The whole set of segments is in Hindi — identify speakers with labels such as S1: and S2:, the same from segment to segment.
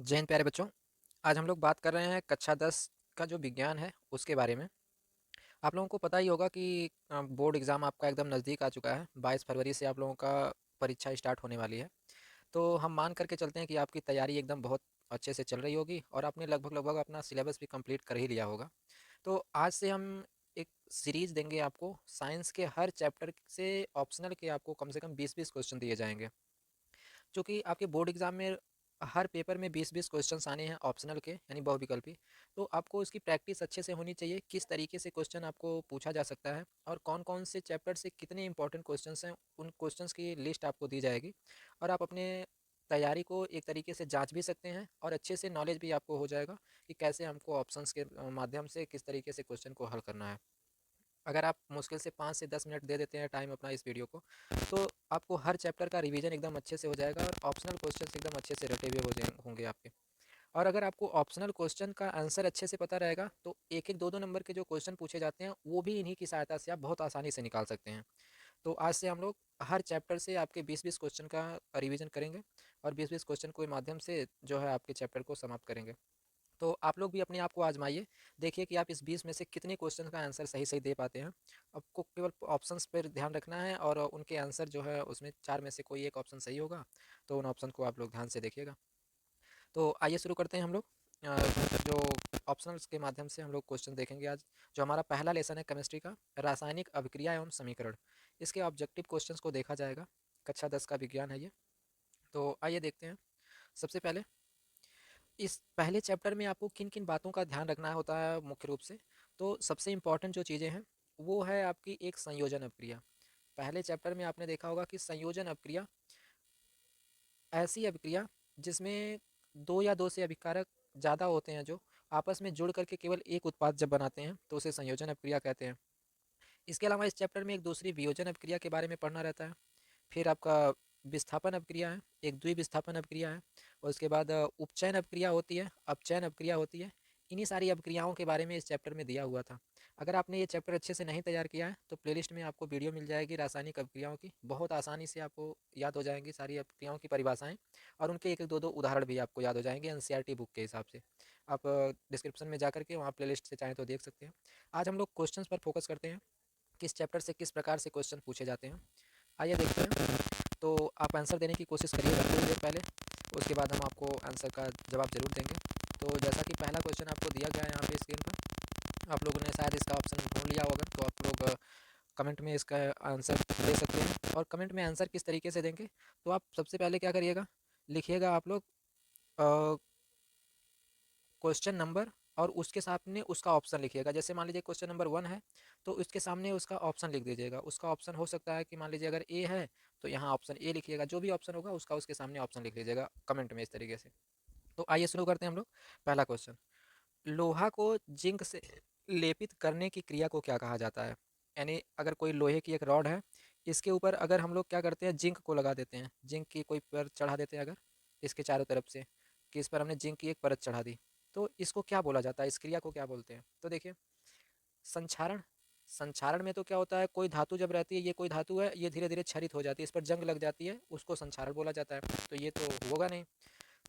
S1: जय हिंद प्यारे बच्चों। आज हम लोग बात कर रहे हैं कक्षा 10 का जो विज्ञान है उसके बारे में। आप लोगों को पता ही होगा कि बोर्ड एग्ज़ाम आपका एकदम नज़दीक आ चुका है। 22 फरवरी से आप लोगों का परीक्षा स्टार्ट होने वाली है। तो हम मान करके चलते हैं कि आपकी तैयारी एकदम बहुत अच्छे से चल रही होगी और आपने लगभग लगभग अपना सिलेबस भी कंप्लीट कर ही लिया होगा। तो आज से हम एक सीरीज़ देंगे आपको। साइंस के हर चैप्टर से ऑप्शनल के आपको कम से कम 20-20 क्वेश्चन दिए जाएंगे, जो कि आपके बोर्ड एग्ज़ाम में हर पेपर में 20-20 क्वेश्चंस आने हैं ऑप्शनल के, यानी बहुविकल्पी। तो आपको उसकी प्रैक्टिस अच्छे से होनी चाहिए, किस तरीके से क्वेश्चन आपको पूछा जा सकता है और कौन कौन से चैप्टर से कितने इंपॉर्टेंट क्वेश्चंस हैं, उन क्वेश्चंस की लिस्ट आपको दी जाएगी। और आप अपने तैयारी को एक तरीके से जांच भी सकते हैं और अच्छे से नॉलेज भी आपको हो जाएगा कि कैसे हमको ऑप्शंस के माध्यम से किस तरीके से क्वेश्चन को हल करना है। अगर आप मुश्किल से 5 से 10 मिनट दे देते हैं टाइम अपना इस वीडियो को, तो आपको हर चैप्टर का रिवीजन एकदम अच्छे से हो जाएगा और ऑप्शनल क्वेश्चंस एकदम अच्छे से रटे हुए होंगे आपके। और अगर आपको ऑप्शनल क्वेश्चन का आंसर अच्छे से पता रहेगा तो एक एक दो दो नंबर के जो क्वेश्चन पूछे जाते हैं वो भी इन्हीं की सहायता से आप बहुत आसानी से निकाल सकते हैं। तो आज से हम लोग हर चैप्टर से आपके 20-20 क्वेश्चन का रिवीजन करेंगे और 20-20 क्वेश्चन के माध्यम से जो है आपके चैप्टर को समाप्त करेंगे। तो आप लोग भी अपने आप को आजमाइए, देखिए कि आप इस 20 में से कितने क्वेश्चन का आंसर सही सही दे पाते हैं। आपको केवल ऑप्शंस पर ध्यान रखना है और उनके आंसर जो है उसमें चार में से कोई एक ऑप्शन सही होगा, तो उन ऑप्शन को आप लोग ध्यान से देखिएगा। तो आइए शुरू करते हैं हम लोग। जो ऑप्शनल्स के माध्यम से हम लोग क्वेश्चन देखेंगे आज। जो हमारा पहला लेसन है केमिस्ट्री का, रासायनिक अभिक्रिया एवं समीकरण, इसके ऑब्जेक्टिव क्वेश्चंस को देखा जाएगा। कक्षा 10 का विज्ञान है ये। तो आइए देखते हैं। सबसे पहले इस पहले चैप्टर में आपको किन किन बातों का ध्यान रखना होता है मुख्य रूप से। तो सबसे इम्पॉर्टेंट जो चीज़ें हैं वो है आपकी एक संयोजन अभिक्रिया। पहले चैप्टर में आपने देखा होगा कि संयोजन अभिक्रिया ऐसी अभिक्रिया जिसमें दो या दो से अभिकारक ज़्यादा होते हैं, जो आपस में जुड़ करके केवल एक उत्पाद जब बनाते हैं तो उसे संयोजन अभिक्रिया कहते हैं। इसके अलावा इस चैप्टर में एक दूसरी वियोजन अभिक्रिया के बारे में पढ़ना रहता है। फिर आपका विस्थापन अभिक्रिया है, एक द्विविस्थापन अभिक्रिया है, और उसके बाद उपचयन अभिक्रिया होती है, अपचयन अभिक्रिया होती है। इन्हीं सारी अभिक्रियाओं के बारे में इस चैप्टर में दिया हुआ था। अगर आपने ये चैप्टर अच्छे से नहीं तैयार किया है तो प्लेलिस्ट में आपको वीडियो मिल जाएगी रासायनिक अभिक्रियाओं की, बहुत आसानी से आपको याद हो जाएंगी सारी अभिक्रियाओं की परिभाषाएं, और उनके एक एक दो दो उदाहरण भी आपको याद हो जाएंगे एनसीईआरटी बुक के हिसाब से। आप डिस्क्रिप्शन में जा करके वहाँ प्लेलिस्ट से चाहें तो देख सकते हैं। आज हम लोग क्वेश्चंस पर फोकस करते हैं, किस चैप्टर से किस प्रकार से क्वेश्चन पूछे जाते हैं। आइए देखते हैं। तो आप आंसर देने की कोशिश करिएगा थोड़ी देर पहले, उसके बाद हम आपको आंसर का जवाब ज़रूर देंगे। तो जैसा कि पहला क्वेश्चन आपको दिया गया है यहाँ पे स्क्रीन पर, आप लोगों ने शायद इसका ऑप्शन ढूंढ लिया होगा, तो आप लोग कमेंट में इसका आंसर दे सकते हैं। और कमेंट में आंसर किस तरीके से देंगे, तो आप सबसे पहले क्या करिएगा, लिखिएगा आप लोग क्वेश्चन नंबर और उसके सामने उसका ऑप्शन लिखिएगा। जैसे मान लीजिए क्वेश्चन नंबर 1 है तो उसके सामने उसका ऑप्शन लिख दीजिएगा। उसका ऑप्शन हो सकता है कि मान लीजिए अगर ए है तो यहाँ ऑप्शन ए लिखिएगा, जो भी ऑप्शन होगा उसका उसके सामने ऑप्शन लिख लीजिएगा कमेंट में इस तरीके से। तो आइए शुरू करते हैं हम लोग। पहला क्वेश्चन, लोहा को जिंक से लेपित करने की क्रिया को क्या कहा जाता है। यानी अगर कोई लोहे की एक रॉड है, इसके ऊपर अगर हम लोग क्या करते हैं, जिंक को लगा देते हैं, जिंक की कोई परत चढ़ा देते हैं अगर इसके चारों तरफ से, कि इस पर हमने जिंक की एक परत चढ़ा दी, तो इसको क्या बोला जाता है, इस क्रिया को क्या बोलते हैं। तो देखिए, संक्षारण। संक्षारण में तो क्या होता है, कोई धातु जब रहती है, ये कोई धातु है, ये धीरे धीरे क्षरित हो जाती है, इस पर जंग लग जाती है, उसको संक्षारण बोला जाता है। तो ये तो होगा नहीं।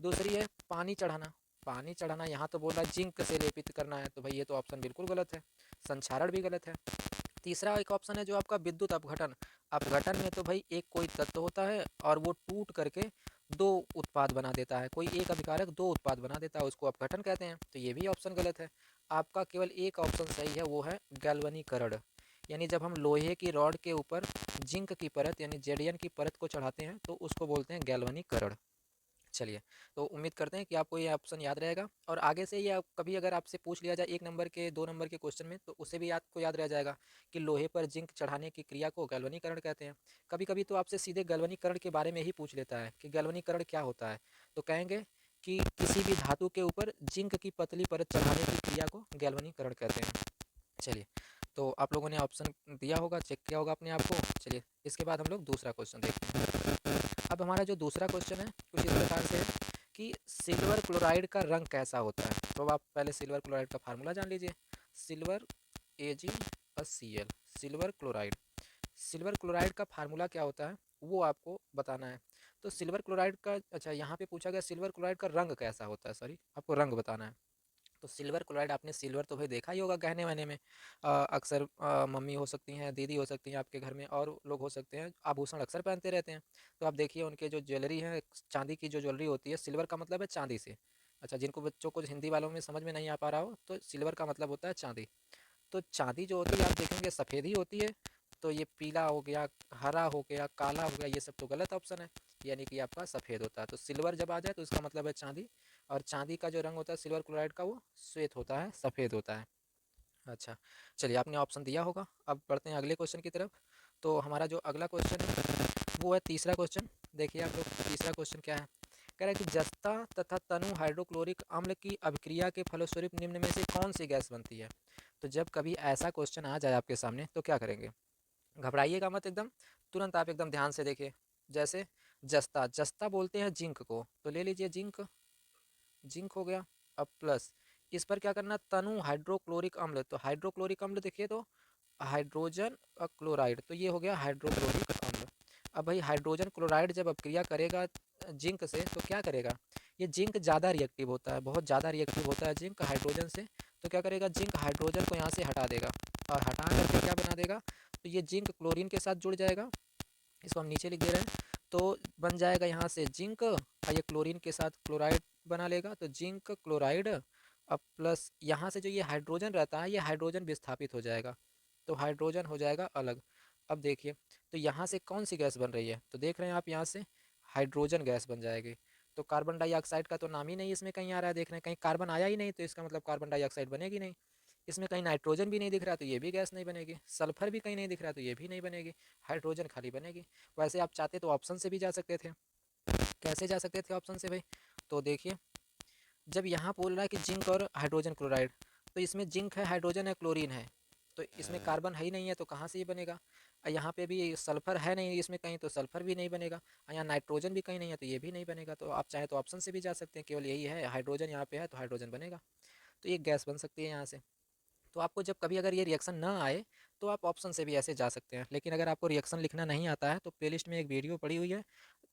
S1: दूसरी है पानी चढ़ाना। पानी चढ़ाना, यहाँ तो बोल रहा है जिंक से लेपित करना है, तो भाई ये तो ऑप्शन बिल्कुल गलत है, संक्षारण भी गलत है। तीसरा एक ऑप्शन है जो आपका विद्युत अपघटन। अपघटन में तो भाई एक कोई तत्व होता है और वो टूट करके दो उत्पाद बना देता है, कोई एक अभिकारक दो उत्पाद बना देता है, उसको अपघटन कहते हैं, तो ये भी ऑप्शन गलत है। आपका केवल एक ऑप्शन सही है, वो है गैल्वनीकरण। यानी जब हम लोहे की रॉड के ऊपर जिंक की परत यानी जेडियन की परत को चढ़ाते हैं तो उसको बोलते हैं गैल्वनीकरण। चलिए, तो उम्मीद करते हैं कि आपको ये ऑप्शन याद रहेगा और आगे से ये कभी अगर आपसे पूछ लिया जाए 1 नंबर के 2 नंबर के क्वेश्चन में, तो उसे भी आपको याद रह जाएगा कि लोहे पर जिंक चढ़ाने की क्रिया को गैल्वनीकरण कहते हैं। कभी कभी तो आपसे सीधे गैल्वनीकरण के बारे में ही पूछ लेता है कि गैल्वनीकरण क्या होता है, तो कहेंगे कि किसी भी धातु के ऊपर जिंक की पतली परत चढ़ाने की क्रिया को गैल्वनीकरण कहते हैं। चलिए, तो आप लोगों ने ऑप्शन दिया होगा, चेक किया होगा अपने आप को। चलिए, इसके बाद हम लोग दूसरा क्वेश्चन देखते हैं। अब हमारा जो दूसरा क्वेश्चन है कुछ इस प्रकार से है कि सिल्वर क्लोराइड का रंग कैसा होता है। तो आप पहले सिल्वर क्लोराइड का फार्मूला जान लीजिए। Silver AgCl, silver chloride. Silver chloride का फार्मूला क्या होता है वो आपको बताना है। तो सिल्वर क्लोराइड का, अच्छा यहाँ पे पूछा गया सिल्वर क्लोराइड का रंग कैसा होता है, सॉरी आपको रंग बताना है। तो सिल्वर क्लोराइड, आपने सिल्वर तो भाई देखा ही होगा गहने वहने में, अक्सर मम्मी हो सकती हैं, दीदी हो सकती हैं आपके घर में, और लोग हो सकते हैं, आभूषण अक्सर पहनते रहते हैं। तो आप देखिए उनके जो ज्वेलरी है, चांदी की जो ज्वेलरी होती है, सिल्वर का मतलब है चांदी से। अच्छा, जिनको बच्चों को हिंदी वालों में समझ में नहीं आ पा रहा हो, तो सिल्वर का मतलब होता है चांदी। तो चांदी जो होती है आप देखेंगे सफ़ेद ही होती है। तो ये पीला हो गया, हरा हो गया, काला हो गया, ये सब तो गलत ऑप्शन है, यानी कि आपका सफ़ेद होता है। तो सिल्वर जब आ जाए तो इसका मतलब है चांदी, और चांदी का जो रंग होता है सिल्वर क्लोराइड का, वो श्वेत होता है, सफ़ेद होता है। अच्छा, चलिए आपने ऑप्शन दिया होगा। अब बढ़ते हैं अगले क्वेश्चन की तरफ। तो हमारा जो अगला क्वेश्चन है वो है तीसरा क्वेश्चन। देखिए आप लोग, तीसरा क्वेश्चन क्या है, कह रहा है कि जस्ता तथा तनु हाइड्रोक्लोरिक अम्ल की अभिक्रिया के फलस्वरूप निम्न में से कौन सी गैस बनती है। तो जब कभी ऐसा क्वेश्चन आ जाए आपके सामने तो क्या करेंगे, घबराइएगा मत एकदम, तुरंत आप एकदम ध्यान से देखिए। जैसे जस्ता, जस्ता बोलते हैं जिंक को, तो ले लीजिए जिंक, जिंक हो गया। अब प्लस इस पर क्या करना, तनु हाइड्रोक्लोरिक अम्ल, तो हाइड्रोक्लोरिक अम्ल देखिए तो हाइड्रोजन क्लोराइड, तो ये हो गया हाइड्रोक्लोरिक अम्ल। अब भाई हाइड्रोजन क्लोराइड जब अपक्रिया करेगा जिंक से तो क्या करेगा, ये जिंक ज़्यादा रिएक्टिव होता है, बहुत ज़्यादा रिएक्टिव होता है जिंक हाइड्रोजन से। तो क्या करेगा, जिंक हाइड्रोजन को यहाँ से हटा देगा, और हटा करके क्या बना देगा, तो ये जिंक क्लोरीन के साथ जुड़ जाएगा, इसको हम नीचे लिख दे रहे हैं। तो बन जाएगा यहाँ से जिंक, और ये क्लोरीन के साथ क्लोराइड बना लेगा, तो जिंक क्लोराइड। अब प्लस यहाँ से जो ये हाइड्रोजन रहता है, ये हाइड्रोजन विस्थापित हो जाएगा, तो हाइड्रोजन हो जाएगा अलग। अब देखिए, तो यहाँ से कौन सी गैस बन रही है, तो देख रहे हैं आप यहाँ से हाइड्रोजन गैस बन जाएगी। तो कार्बन डाइऑक्साइड का तो नाम ही नहीं इसमें कहीं आ रहा है, देख रहे हैं कहीं कार्बन आया ही नहीं, तो इसका मतलब कार्बन डाइऑक्साइड बनेगी नहीं। इसमें कहीं नाइट्रोजन भी नहीं दिख रहा तो ये भी गैस नहीं बनेगी, सल्फर भी कहीं नहीं दिख रहा तो ये भी नहीं बनेगी, हाइड्रोजन खाली बनेगी। वैसे आप चाहते तो ऑप्शन से भी जा सकते थे। कैसे जा सकते थे ऑप्शन से भाई, तो देखिए जब यहाँ बोल रहा है कि जिंक और हाइड्रोजन क्लोराइड, तो इसमें जिंक है, हाइड्रोजन है, क्लोरीन है, तो इसमें कार्बन है ही नहीं है, तो कहाँ से ये बनेगा। और यहाँ पे भी सल्फर है नहीं इसमें कहीं, तो सल्फर भी नहीं बनेगा, और यहाँ नाइट्रोजन भी कहीं नहीं है तो ये भी नहीं बनेगा। तो आप चाहें तो ऑप्शन से भी जा सकते हैं, केवल यही है हाइड्रोजन यहाँ पे है तो हाइड्रोजन बनेगा, तो ये गैस बन सकती है यहाँ से। तो आपको जब कभी अगर ये रिएक्शन ना आए तो आप ऑप्शन से भी ऐसे जा सकते हैं, लेकिन अगर आपको रिएक्शन लिखना नहीं आता है तो प्लेलिस्ट में एक वीडियो पड़ी हुई है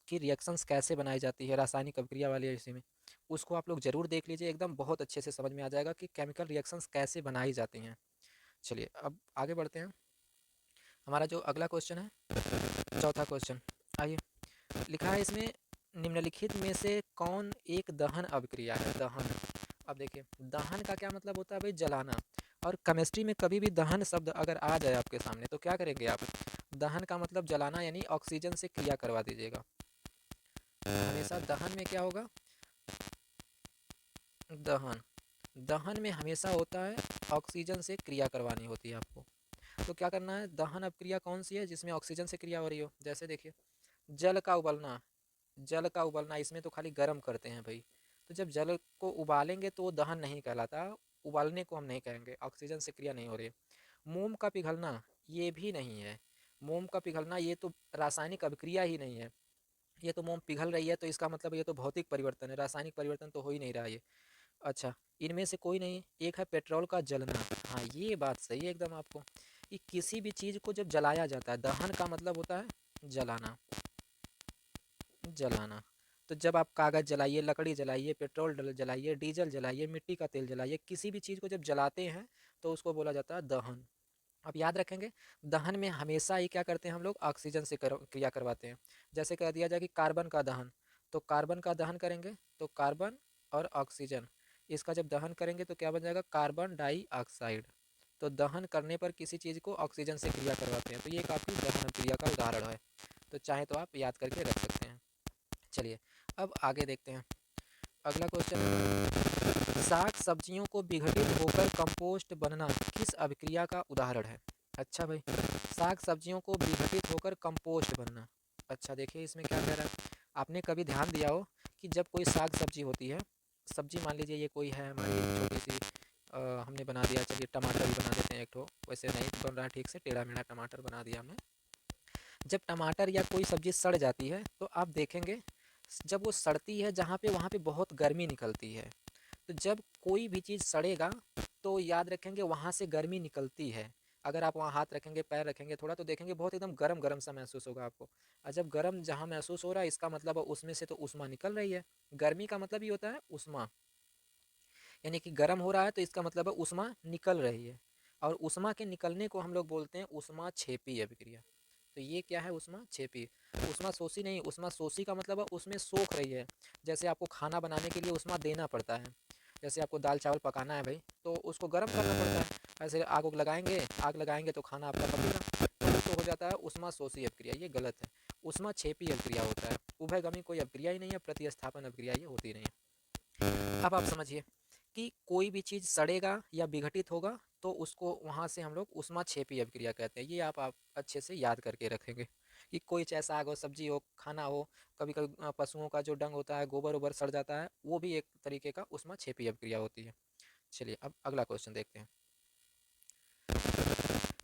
S1: कि रिएक्शंस कैसे बनाई जाती है रासायनिक अभिक्रिया वाली इसी में, उसको आप लोग ज़रूर देख लीजिए, एकदम बहुत अच्छे से समझ में आ जाएगा कि केमिकल रिएक्शंस कैसे बनाई जाती हैं। चलिए अब आगे बढ़ते हैं। हमारा जो अगला क्वेश्चन है, चौथा क्वेश्चन, आइए, लिखा है इसमें निम्नलिखित में से कौन एक दहन अभिक्रिया है, दहन। अब देखिए दहन का क्या मतलब होता है भाई, जलाना। और केमिस्ट्री में कभी भी दहन शब्द अगर आ जाए आपके सामने तो क्या करेंगे आप, दहन का मतलब जलाना, यानी ऑक्सीजन से क्रिया करवा दीजिएगा। हमेशा दहन में क्या होगा, दहन, दहन में हमेशा होता है ऑक्सीजन से क्रिया करवानी होती है आपको। तो क्या करना है, दहन अपक्रिया कौन सी है जिसमें ऑक्सीजन से क्रिया हो रही हो, जैसे देखिए जल का उबलना, जल का उबलना इसमें तो खाली गर्म करते हैं भाई, तो जब जल को उबालेंगे तो वो दहन नहीं कहलाता, उबालने को हम नहीं कहेंगे, ऑक्सीजन से क्रिया नहीं हो रही है। मोम का पिघलना, ये भी नहीं है, मोम का पिघलना ये तो रासायनिक अभिक्रिया ही नहीं है, ये तो मोम पिघल रही है तो इसका मतलब ये तो भौतिक परिवर्तन है, रासायनिक परिवर्तन तो हो ही नहीं रहा है ये। अच्छा, इनमें से कोई नहीं, एक है पेट्रोल का जलना। हाँ ये बात सही है एकदम आपको, कि किसी भी चीज़ को जब जलाया जाता है, दहन का मतलब होता है जलाना, जलाना। तो जब आप कागज़ जलाइए, लकड़ी जलाइए, पेट्रोल जलाइए, डीजल जलाइए, मिट्टी का तेल जलाइए, किसी भी चीज़ को जब जलाते हैं तो उसको बोला जाता है दहन। आप याद रखेंगे, दहन में हमेशा ही क्या करते हैं हम लोग, ऑक्सीजन से क्रिया करवाते हैं। जैसे कह दिया जाए कि कार्बन का दहन, तो कार्बन का दहन करेंगे तो कार्बन और ऑक्सीजन, इसका जब दहन करेंगे तो क्या बन जाएगा, कार्बन डाइऑक्साइड। तो दहन करने पर किसी चीज़ को ऑक्सीजन से क्रिया करवाते हैं, तो ये एक आपकी दहन क्रिया का उदाहरण है। तो चाहे तो आप याद करके रख सकते हैं। चलिए अब आगे देखते हैं, अगला क्वेश्चन है, साग सब्जियों को विघटित होकर कंपोस्ट बनना किस अभिक्रिया का उदाहरण है। अच्छा भाई, साग सब्जियों को विघटित होकर कंपोस्ट बनना। अच्छा देखिए इसमें क्या कह रहा है, आपने कभी ध्यान दिया हो कि जब कोई साग सब्जी होती है, सब्जी मान लीजिए ये कोई है हमारी छोटी सी, हमने बना दिया, चलिए टमाटर ही बना देते हैं एक ठो, वैसे नहीं बन रहा है ठीक से, टेढ़ा मेढ़ा टमाटर बना दिया हमने। जब टमाटर या कोई सब्ज़ी सड़ जाती है तो आप देखेंगे जब वो सड़ती है जहाँ पे, वहाँ पे बहुत गर्मी निकलती है। तो जब कोई भी चीज़ सड़ेगा तो याद रखेंगे वहाँ से गर्मी निकलती है, अगर आप वहाँ हाथ रखेंगे, पैर रखेंगे थोड़ा, तो देखेंगे बहुत एकदम गरम गरम सा महसूस होगा आपको। और जब गरम जहाँ महसूस हो रहा है, इसका मतलब उसमें से तो ऊष्मा निकल रही है। गर्मी का मतलब ही होता है ऊष्मा, यानी कि गर्म हो रहा है तो इसका मतलब है ऊष्मा निकल रही है। और ऊष्मा के निकलने को हम लोग बोलते हैं ऊष्मा छेपी अभिक्रिया। तो ये क्या है ऊष्मा छेपी। ऊष्मा शोषी नहीं, ऊष्मा शोषी का मतलब है उसमें सोख रही है। जैसे आपको खाना बनाने के लिए ऊष्मा देना पड़ता है, जैसे आपको दाल चावल पकाना है भाई, तो उसको गर्म करना पड़ता है। ऐसे आग उग लगाएंगे, आग लगाएंगे तो खाना आपका पकेगा, तो हो जाता है ऊष्मा शोषी अभिक्रिया। ये गलत है, ऊष्मा छेपी अभिक्रिया होता है। उभयगामी कोई अभिक्रिया ही नहीं है, प्रतिस्थापन अभिक्रिया ये होती नहीं है। अब आप समझिए कि कोई भी चीज़ सड़ेगा या विघटित होगा तो उसको वहाँ से हम लोग ऊष्मा छेपी अभिक्रिया कहते हैं। ये आप अच्छे से याद करके रखेंगे कि कोई चाहे साग हो, सब्जी हो, खाना हो, कभी कभी पशुओं का जो डंग होता है, गोबर वोबर सड़ जाता है, वो भी एक तरीके का ऊष्मा छेपी अभिक्रिया होती है। चलिए अब अगला क्वेश्चन देखते हैं।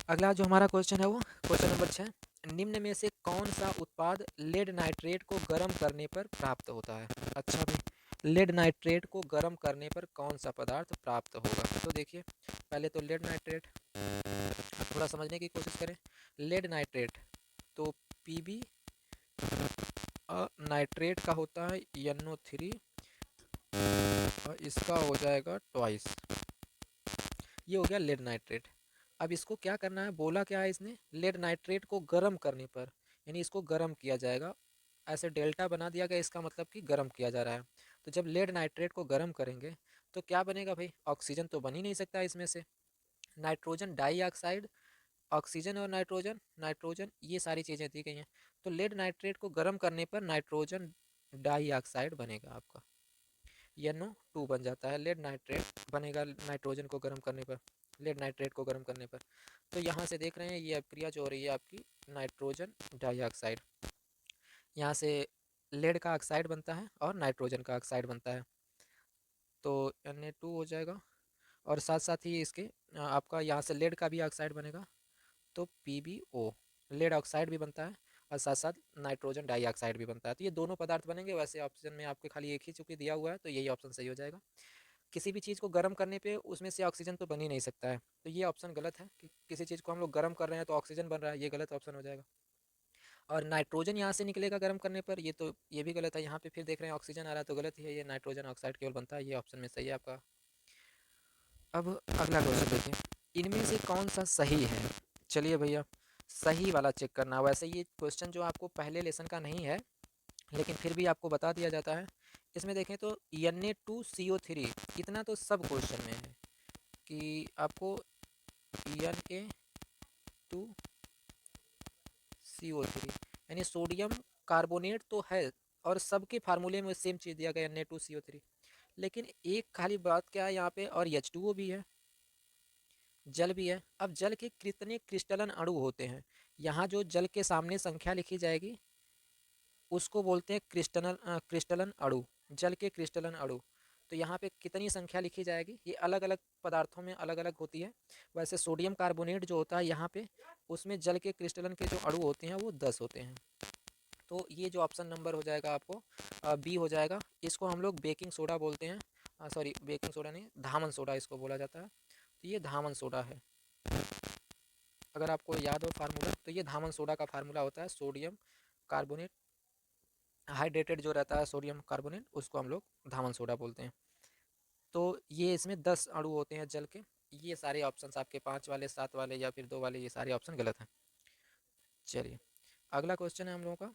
S1: अगला जो हमारा क्वेश्चन है वो क्वेश्चन नंबर 6। निम्न में से कौन सा उत्पाद लेड नाइट्रेट को गर्म करने पर प्राप्त होता है। अच्छा भाई, लेड नाइट्रेट को गर्म करने पर कौन सा पदार्थ प्राप्त होगा। तो देखिए पहले तो लेड नाइट्रेट, अब थोड़ा समझने की कोशिश करें। लेड नाइट्रेट तो पीबी नाइट्रेट का होता है NO3, और इसका हो जाएगा ट्वाइस। ये हो गया लेड नाइट्रेट। अब इसको क्या करना है, बोला क्या है इसने, लेड नाइट्रेट को गर्म करने पर, यानी इसको गर्म किया जाएगा। ऐसे डेल्टा बना दिया गया, इसका मतलब कि गर्म किया जा रहा है। तो जब लेड नाइट्रेट को गर्म करेंगे तो क्या बनेगा भाई, ऑक्सीजन तो बन ही नहीं सकता इसमें से, नाइट्रोजन डाइऑक्साइड, ऑक्सीजन और नाइट्रोजन, नाइट्रोजन ये सारी चीज़ें दी गई हैं। तो लेड नाइट्रेट को गर्म करने पर नाइट्रोजन डाइऑक्साइड बनेगा आपका, NO2 बन जाता है। लेड नाइट्रेट बनेगा नाइट्रोजन को गर्म करने पर, लेड नाइट्रेट को गर्म करने पर। तो यहाँ से देख रहे हैं ये अभिक्रिया जो हो रही है आपकी नाइट्रोजन डाइऑक्साइड, यहाँ से लेड का ऑक्साइड बनता है और नाइट्रोजन का ऑक्साइड बनता है, तो Na2 हो जाएगा। और साथ साथ ही इसके आपका यहाँ से लेड का भी ऑक्साइड बनेगा, तो PbO, लेड ऑक्साइड भी बनता है और साथ साथ नाइट्रोजन डाइऑक्साइड भी बनता है। तो ये दोनों पदार्थ बनेंगे। वैसे ऑप्शन में आपके खाली एक ही चूंकि दिया हुआ है, तो यही ऑप्शन सही हो जाएगा। किसी भी चीज़ को गर्म करने पे उसमें से ऑक्सीजन तो बन ही नहीं सकता है, तो ये ऑप्शन गलत है कि किसी चीज़ को हम लोग गर्म कर रहे हैं तो ऑक्सीजन बन रहा है, ये गलत ऑप्शन हो जाएगा। और नाइट्रोजन यहाँ से निकलेगा गर्म करने पर, ये भी गलत है। यहाँ पे फिर देख रहे हैं ऑक्सीजन आ रहा है, तो गलत ही है, ये नाइट्रोजन ऑक्साइड केवल बनता है, ये ऑप्शन में सही है आपका। अब अगला क्वेश्चन देखिए, इनमें से कौन सा सही है। चलिए भैया सही वाला चेक करना। वैसे ये क्वेश्चन जो आपको पहले लेसन का नहीं है, लेकिन फिर भी आपको बता दिया जाता है। इसमें देखें तो Na2CO3, इतना तो सब क्वेश्चन में है कि आपको Na2CO3 यानी सोडियम कार्बोनेट तो है, और सबके फार्मूले में सेम चीज़ दिया गया Na2CO3। लेकिन एक खाली बात क्या है यहाँ पे, और H2O भी है, जल भी है। अब जल के कितने क्रिस्टलन अणु होते हैं, यहाँ जो जल के सामने संख्या लिखी जाएगी उसको बोलते हैं क्रिस्टलन अणु, जल के क्रिस्टलन अणु। तो यहाँ पे कितनी संख्या लिखी जाएगी, ये अलग अलग पदार्थों में अलग अलग होती है। वैसे सोडियम कार्बोनेट जो होता है यहाँ पे, उसमें जल के क्रिस्टलन के जो अणु होते हैं वो 10 होते हैं। तो ये जो ऑप्शन नंबर हो जाएगा आपको बी हो जाएगा। इसको हम लोग बेकिंग सोडा बोलते हैं, सॉरी बेकिंग सोडा नहीं, धामन सोडा इसको बोला जाता है। तो ये धामन सोडा है, अगर आपको याद हो फार्मूला, तो ये धामन सोडा का फार्मूला होता है सोडियम कार्बोनेट, हाइड्रेटेड जो रहता है सोडियम कार्बोनेट, उसको हम लोग धामन सोडा बोलते हैं। तो ये इसमें 10 अणु होते हैं जल के। ये सारे ऑप्शंस आपके 5 वाले, 7 वाले या फिर 2 वाले, ये सारे ऑप्शन गलत हैं। चलिए अगला क्वेश्चन है हम लोगों का।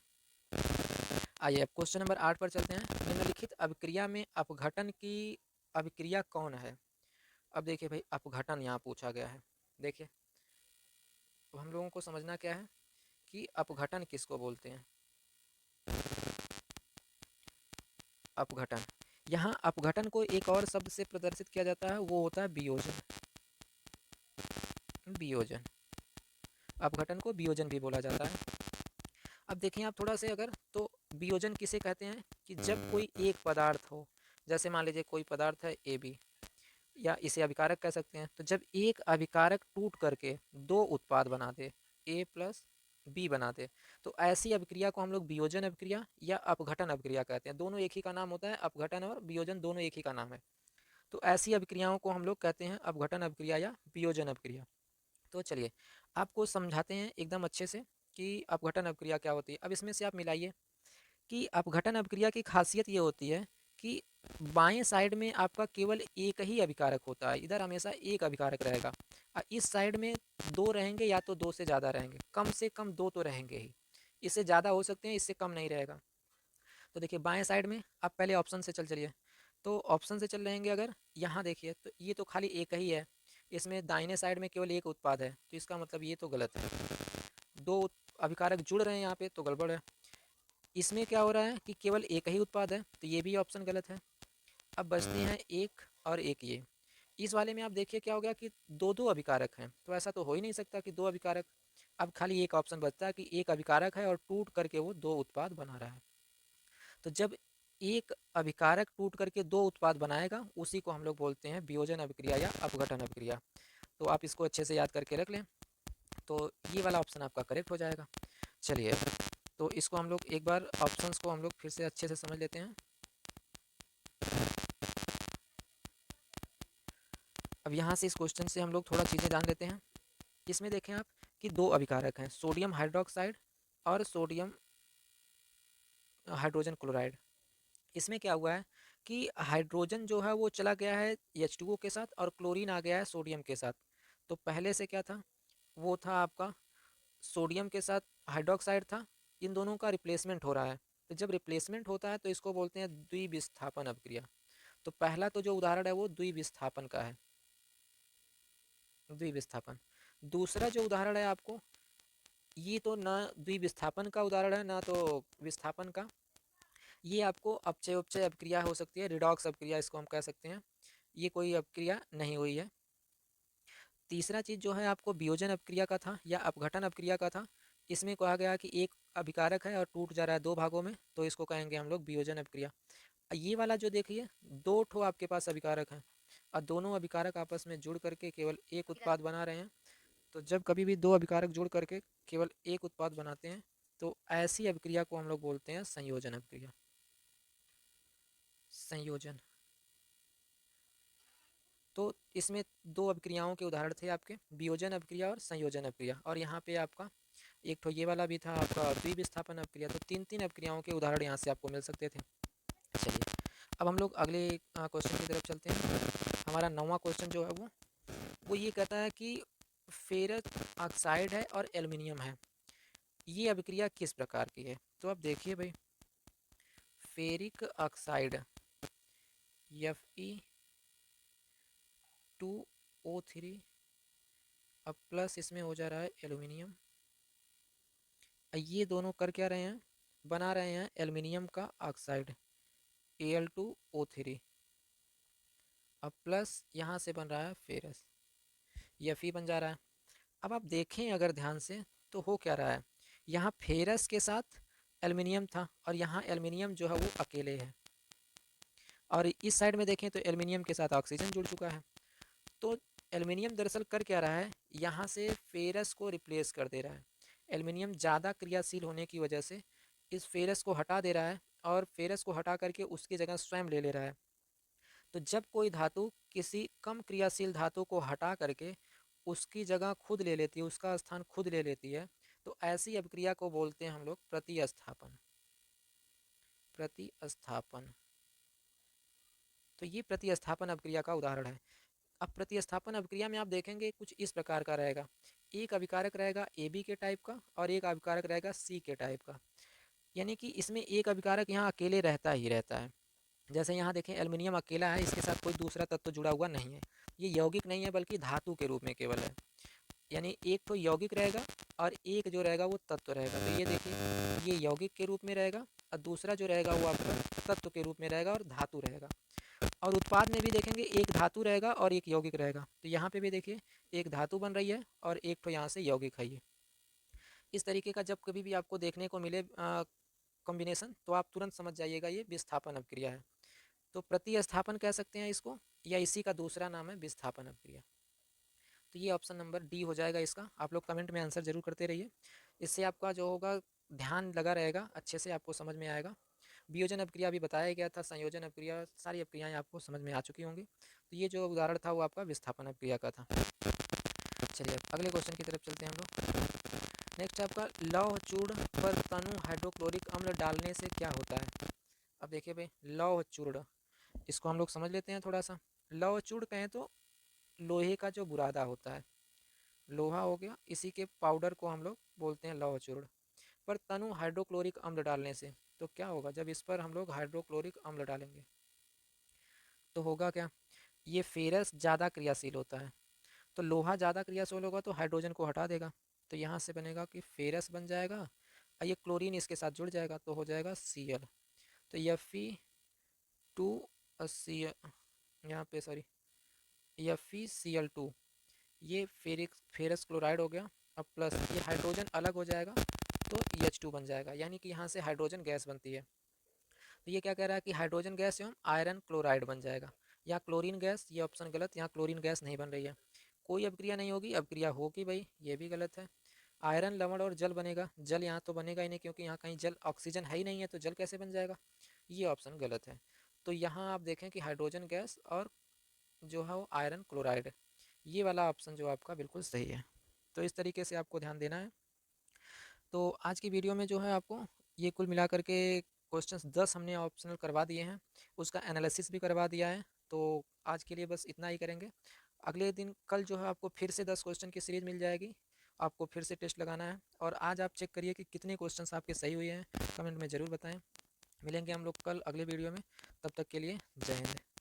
S1: आइए अब क्वेश्चन नंबर 8 पर चलते हैं। निम्नलिखित अभिक्रिया में अपघटन की अभिक्रिया कौन है। अब देखिए भाई अपघटन यहाँ पूछा गया है। देखिए अब हम लोगों को समझना क्या है कि अपघटन किसको बोलते हैं। अपघटन, यहाँ अपघटन को एक और शब्द से प्रदर्शित किया जाता है, वो होता है वियोजन। वियोजन, अपघटन को वियोजन भी बोला जाता है। अब देखें आप थोड़ा से अगर, तो वियोजन किसे कहते हैं कि जब कोई एक पदार्थ हो, जैसे मान लीजिए कोई पदार्थ है AB, या इसे अभिकारक कह सकते हैं। तो जब एक अभिकारक टूट करके दो उत्पाद बना दे, A+B बना दे, तो ऐसी अभिक्रिया को हम लोग वियोजन अभिक्रिया या अपघटन अभिक्रिया कहते हैं। दोनों एक ही का नाम होता है, अपघटन और वियोजन दोनों एक ही का नाम है। तो ऐसी अभिक्रियाओं को हम लोग कहते हैं अपघटन अभिक्रिया या वियोजन अभिक्रिया। तो चलिए आपको समझाते हैं एकदम अच्छे से कि अपघटन अपक्रिया क्या होती है। अब इसमें से आप मिलाइए कि अपघटन अपक्रिया की खासियत ये होती है कि बाएं साइड में आपका केवल एक ही अभिकारक होता है, इधर हमेशा एक अभिकारक रहेगा। इस साइड में दो रहेंगे या तो दो से ज़्यादा रहेंगे, कम से कम दो तो रहेंगे ही, इससे ज़्यादा हो सकते हैं, इससे कम नहीं रहेगा। तो देखिए बाएं साइड में आप पहले ऑप्शन से चल चलिए। तो ऑप्शन से चल रहेंगे अगर, यहाँ देखिए तो ये तो खाली एक ही है, इसमें दाहिने साइड में केवल एक उत्पाद है, तो इसका मतलब ये तो गलत है। दो अभिकारक जुड़ रहे हैं यहाँ पे तो गड़बड़ है। इसमें क्या हो रहा है कि केवल एक ही उत्पाद है, तो ये भी ऑप्शन गलत है। अब बचते हैं एक और एक ये। इस वाले में आप देखिए क्या हो गया कि दो दो अभिकारक हैं, तो ऐसा तो हो ही नहीं सकता कि दो अभिकारक। अब खाली एक ऑप्शन बचता है कि एक अभिकारक है और टूट करके वो दो उत्पाद बना रहा है। तो जब एक अभिकारक टूट करके दो उत्पाद बनाएगा, उसी को हम लोग बोलते हैं वियोजन अभिक्रिया या अपघटन अभिक्रिया। तो आप इसको अच्छे से याद करके रख लें, तो ये वाला ऑप्शन आपका करेक्ट हो जाएगा। चलिए तो इसको हम लोग एक बार ऑप्शंस को हम लोग फिर से अच्छे से समझ लेते हैं। अब यहाँ से इस क्वेश्चन से हम लोग थोड़ा चीज़ें जान लेते हैं। इसमें देखें आप कि दो अभिकारक हैं, सोडियम हाइड्रोक्साइड और सोडियम हाइड्रोजन क्लोराइड। इसमें क्या हुआ है कि हाइड्रोजन जो है वो चला गया है H2O के साथ और क्लोरीन आ गया है सोडियम के साथ। तो पहले से क्या था, वो था आपका सोडियम के साथ हाइड्रोक्साइड था, इन दोनों का रिप्लेसमेंट हो रहा है। तो जब रिप्लेसमेंट होता है तो इसको बोलते हैं द्विविस्थापन अपक्रिया। तो पहला तो जो उदाहरण है वो द्विविस्थापन का है, द्विविस्थापन। दूसरा जो उदाहरण है आपको, ये तो ना द्विविस्थापन का उदाहरण है ना तो विस्थापन का, ये आपको अपचय उपचय अपक्रिया हो सकती है, रिडॉक्स अपक्रिया इसको हम कह सकते हैं। ये कोई अपक्रिया नहीं हुई है। तीसरा चीज़ जो है आपको वियोजन अपक्रिया का था या अपघटन अपक्रिया का था। इसमें कहा गया कि एक अभिकारक है और टूट जा रहा है दो भागों में, तो इसको कहेंगे हम लोग वियोजन अपक्रिया। ये वाला जो देखिए, दो ठो आपके पास अभिकारक हैं और दोनों अभिकारक आपस में जुड़ करके केवल एक उत्पाद बना रहे हैं। तो जब कभी भी दो अभिकारक जुड़ करके केवल एक उत्पाद बनाते हैं, तो ऐसी अभिक्रिया को हम लोग बोलते हैं संयोजन अभिक्रिया। संयोजन। तो इसमें दो अभिक्रियाओं के उदाहरण थे आपके, वियोजन अभिक्रिया और संयोजन अभिक्रिया, और यहाँ पे आपका एक तो ये वाला भी था आपका द्विविस्थापन अभिक्रिया। तो तीन तीन अभिक्रियाओं के उदाहरण यहाँ से आपको मिल सकते थे। चलिए अब हम लोग अगले क्वेश्चन की तरफ चलते हैं। हमारा 9वां क्वेश्चन जो है वो ये कहता है कि फेरस ऑक्साइड है और एल्युमिनियम है, ये अभिक्रिया किस प्रकार की है। तो अब देखिए भाई, फेरिक ऑक्साइड Fe2O3, अब प्लस इसमें हो जा रहा है एल्युमिनियम। ये दोनों कर क्या रहे हैं, बना रहे हैं एल्युमिनियम का ऑक्साइड Al2O3। अब प्लस यहाँ से बन रहा है फेरस, Fe बन जा रहा है। अब आप देखें अगर ध्यान से तो हो क्या रहा है, यहाँ फेरस के साथ एल्युमिनियम था और यहाँ एल्युमिनियम जो है वो अकेले है, और इस साइड में देखें तो एल्युमिनियम के साथ ऑक्सीजन जुड़ चुका है। तो एल्युमिनियम दरअसल कर क्या रहा है, यहाँ से फेरस को रिप्लेस कर दे रहा है। एल्युमिनियम ज़्यादा क्रियाशील होने की वजह से इस फेरस को हटा दे रहा है और फेरस को हटा करके उसकी जगह स्वयं ले ले रहा है। तो जब कोई धातु किसी कम क्रियाशील धातु को हटा करके उसकी जगह खुद ले लेती है, उसका स्थान खुद ले लेती है, तो ऐसी अभिक्रिया को बोलते हैं हम लोग प्रतिस्थापन। प्रतिस्थापन। तो ये प्रतिस्थापन अभिक्रिया का उदाहरण है। अब प्रतिस्थापन अभिक्रिया में आप देखेंगे कुछ इस प्रकार का रहेगा, एक अभिकारक रहेगा AB के टाइप का और एक अभिकारक रहेगा C के टाइप का। यानी कि इसमें एक अभिकारक यहाँ अकेले रहता ही रहता है। जैसे यहाँ देखें एल्युमिनियम अकेला है, इसके साथ कोई दूसरा तत्व जुड़ा हुआ नहीं है, ये यौगिक नहीं है बल्कि धातु के रूप में केवल है। यानी एक तो यौगिक रहेगा और एक जो रहेगा वो तत्व रहेगा। तो ये देखिए, ये यौगिक के रूप में रहेगा और दूसरा जो रहेगा वो आपका तत्व के रूप में रहेगा और धातु रहेगा। और उत्पाद में भी देखेंगे एक धातु रहेगा और एक यौगिक रहेगा। तो यहाँ पे भी देखिए एक धातु बन रही है और एक तो यहाँ से यौगिक है। ये इस तरीके का जब कभी भी आपको देखने को मिले कॉम्बिनेशन, तो आप तुरंत समझ जाइएगा ये विस्थापन अपक्रिया है। तो प्रतिस्थापन कह सकते हैं इसको, या इसी का दूसरा नाम है विस्थापन अपक्रिया। तो ये ऑप्शन नंबर डी हो जाएगा इसका। आप लोग कमेंट में आंसर जरूर करते रहिए, इससे आपका जो होगा ध्यान लगा रहेगा, अच्छे से आपको समझ में आएगा। वियोजन अपक्रिया भी बताया गया था, संयोजन अपक्रिया, सारी अपक्रियाएं आपको समझ में आ चुकी होंगी। तो ये जो उदाहरण था वो आपका विस्थापन अपक्रिया का था। चलिए अब अगले क्वेश्चन की तरफ चलते हैं हम लोग। नेक्स्ट है आपका, लौह चूर्ण पर तनु हाइड्रोक्लोरिक अम्ल डालने से क्या होता है। अब देखिए भाई, लौह चूर्ण, इसको हम लोग समझ लेते हैं थोड़ा सा। लौह चूर्ण कहें तो लोहे का जो बुरादा होता है, लोहा हो गया, इसी के पाउडर को हम लोग बोलते हैं लौह चूर्ण। पर तनु हाइड्रोक्लोरिक अम्ल डालने से तो क्या होगा, जब इस पर हम लोग हाइड्रोक्लोरिक अम्ल डालेंगे तो होगा क्या, ये फेरस ज़्यादा क्रियाशील होता है। तो लोहा ज़्यादा क्रियाशील होगा तो हाइड्रोजन को हटा देगा, तो यहाँ से बनेगा कि फेरस बन जाएगा और ये क्लोरीन इसके साथ जुड़ जाएगा तो हो जाएगा Cl। तो Fe2 सी, यहाँ पे सॉरी, FeCl2, ये फेरस क्लोराइड हो गया। अब प्लस ये हाइड्रोजन अलग हो जाएगा तो EH2 बन जाएगा, यानी कि यहाँ से हाइड्रोजन गैस बनती है। तो ये क्या कह रहा है कि हाइड्रोजन गैस एवं आयरन क्लोराइड बन जाएगा। यहाँ क्लोरीन गैस, ये ऑप्शन गलत, यहाँ क्लोरीन गैस नहीं बन रही है, कोई अपक्रिया नहीं होगी, अपक्रिया होगी भाई, ये भी गलत है। आयरन लवण और जल बनेगा, जल यहाँ तो बनेगा ही नहीं क्योंकि यहाँ कहीं जल, ऑक्सीजन है ही नहीं है, तो जल कैसे बन जाएगा, ये ऑप्शन गलत है। तो यहाँ आप देखें कि हाइड्रोजन गैस और जो है वो आयरन क्लोराइड, ये वाला ऑप्शन जो आपका बिल्कुल सही है। तो इस तरीके से आपको ध्यान देना है। तो आज की वीडियो में जो है आपको ये कुल मिलाकर के क्वेश्चंस 10 हमने ऑप्शनल करवा दिए हैं, उसका एनालिसिस भी करवा दिया है। तो आज के लिए बस इतना ही करेंगे। अगले दिन कल जो है आपको फिर से 10 क्वेश्चन की सीरीज मिल जाएगी, आपको फिर से टेस्ट लगाना है। और आज आप चेक करिए कि कितने क्वेश्चंस आपके सही हुए हैं, कमेंट में ज़रूर बताएं। मिलेंगे हम लोग कल अगले वीडियो में, तब तक के लिए जय हिंद।